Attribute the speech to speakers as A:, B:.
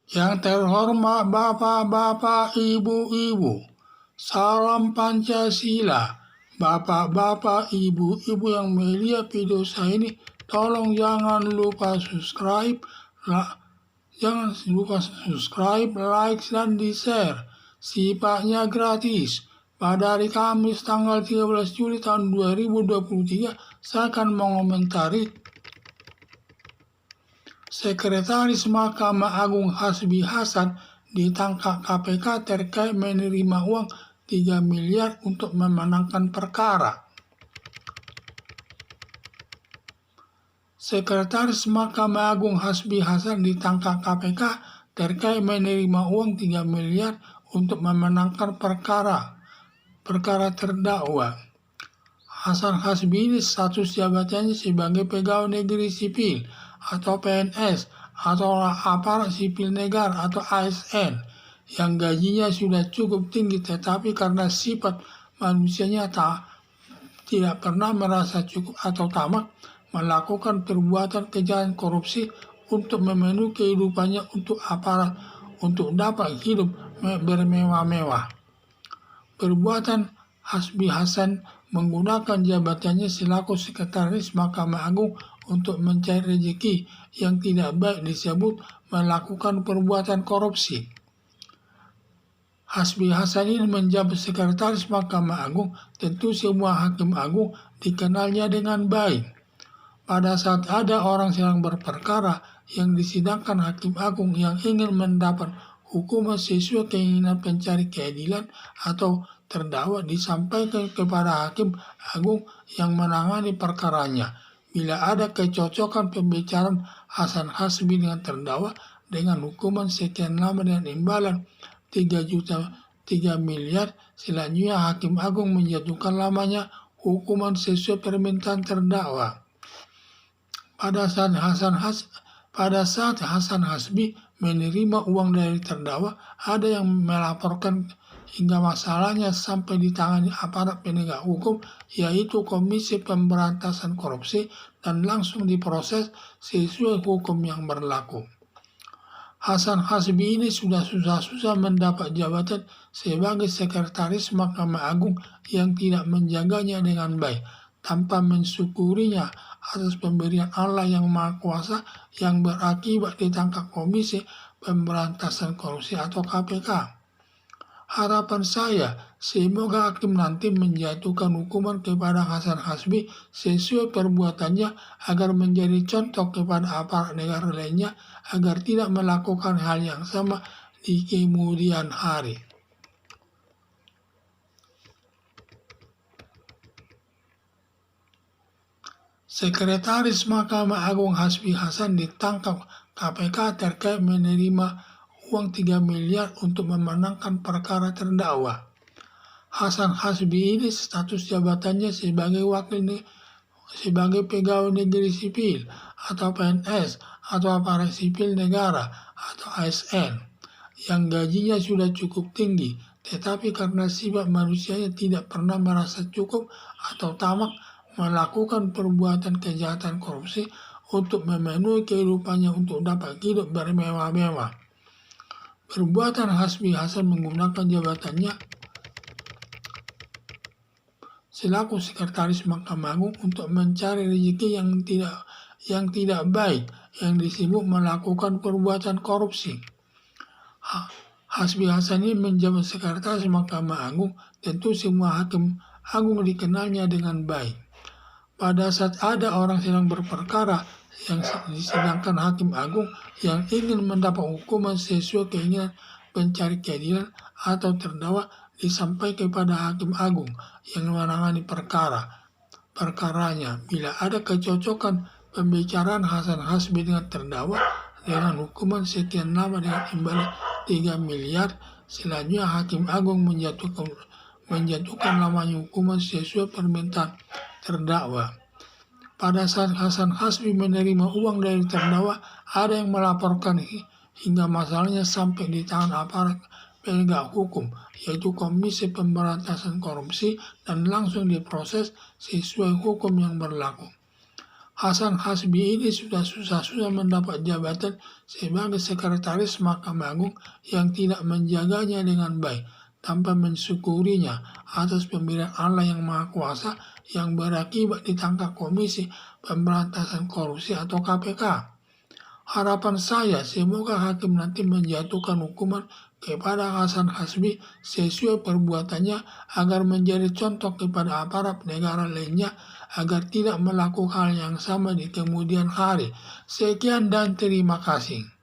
A: Yang terhormat Bapak-Bapak, Ibu-Ibu, salam Pancasila. Bapak-bapak, ibu-ibu yang melihat video saya ini, tolong jangan lupa subscribe, like, dan di-share. Sifatnya gratis. Pada hari Kamis tanggal 13 Juli tahun 2023, saya akan mengomentari Sekretaris Mahkamah Agung Hasbi Hasan ditangkap KPK terkait menerima uang 3 miliar untuk memenangkan perkara. Sekretaris Mahkamah Agung Hasbi Hasan ditangkap KPK terkait menerima uang 3 miliar untuk memenangkan perkara terdakwa. Hasan Hasbi ini status jabatannya sebagai pegawai negeri sipil atau PNS atau aparat sipil negara atau ASN yang gajinya sudah cukup tinggi, tetapi karena sifat manusianya tidak pernah merasa cukup atau tamak, melakukan perbuatan kejahatan korupsi untuk memenuhi kehidupannya untuk aparat untuk dapat hidup bermewah-mewah. Perbuatan Hasbi Hasan menggunakan jabatannya selaku Sekretaris Mahkamah Agung untuk mencari rezeki yang tidak baik disebut melakukan perbuatan korupsi. Hasbi Hasan ini menjabat Sekretaris Mahkamah Agung, tentu semua hakim agung dikenalnya dengan baik. Pada saat ada orang sedang berperkara yang disidangkan hakim agung yang ingin mendapat hukuman sesuai keinginan pencari keadilan atau terdakwa, disampaikan kepada hakim agung yang menangani perkaranya. Bila ada kecocokan pembicaraan Hasan Hasbi dengan terdakwa dengan hukuman sekian lama dengan imbalan 3 miliar, selanjutnya hakim agung menjatuhkan lamanya hukuman sesuai permintaan terdakwa. Pada saat Hasan Hasbi menerima uang dari terdakwa, ada yang melaporkan hingga masalahnya sampai ditangani aparat penegak hukum, yaitu Komisi Pemberantasan Korupsi, dan langsung diproses sesuai hukum yang berlaku. Hasan Hasbi ini sudah susah-susah mendapat jabatan sebagai Sekretaris Mahkamah Agung yang tidak menjaganya dengan baik, tanpa mensyukurinya atas pemberian Allah yang Maha Kuasa yang berakibat ditangkap Komisi Pemberantasan Korupsi atau KPK. Harapan saya, semoga hakim nanti menjatuhkan hukuman kepada Hasan Hasbi sesuai perbuatannya agar menjadi contoh kepada aparat negara lainnya agar tidak melakukan hal yang sama di kemudian hari. Sekretaris Mahkamah Agung Hasbi Hasan ditangkap KPK terkait menerima uang 3 miliar untuk memenangkan perkara terdakwa. Hasan Hasbi ini status jabatannya sebagai pegawai negeri sipil atau PNS atau aparat sipil negara atau ASN yang gajinya sudah cukup tinggi, tetapi karena sifat manusianya tidak pernah merasa cukup atau tamak, melakukan perbuatan kejahatan korupsi untuk memenuhi kehidupannya untuk dapat hidup bermewah-mewah. Perbuatan Hasbi Hasan menggunakan jabatannya selaku Sekretaris Mahkamah Agung untuk mencari rezeki yang tidak baik, yang disebut melakukan perbuatan korupsi. Hasbi Hasan ini menjabat Sekretaris Mahkamah Agung, tentu semua hakim agung dikenalnya dengan baik. Pada saat ada orang sedang berperkara yang disidangkan hakim agung yang ingin mendapat hukuman sesuai keinginan pencari keadilan atau terdakwa, disampaikan kepada hakim agung yang menangani perkaranya. Bila ada kecocokan pembicaraan Hasan Hasbi dengan terdakwa dengan hukuman sekian lama dengan imbalan 3 miliar, selanjutnya hakim agung menjatuhkan lamanya hukuman sesuai permintaan terdakwa. Pada saat Hasan Hasbi menerima uang dari terdakwa, ada yang melaporkan hingga masalahnya sampai di tangan aparat penegak hukum, yaitu Komisi Pemberantasan Korupsi, dan langsung diproses sesuai hukum yang berlaku. Hasan Hasbi ini sudah susah-susah mendapat jabatan sebagai sekretaris Mahkamah Agung yang tidak menjaganya dengan baik, tanpa mensyukurinya atas pemberian Allah yang Maha Kuasa yang berakibat ditangkap Komisi Pemberantasan Korupsi atau KPK. Harapan saya semoga hakim nanti menjatuhkan hukuman kepada Hasan Hasbi sesuai perbuatannya agar menjadi contoh kepada aparat negara lainnya agar tidak melakukan hal yang sama di kemudian hari. Sekian dan terima kasih.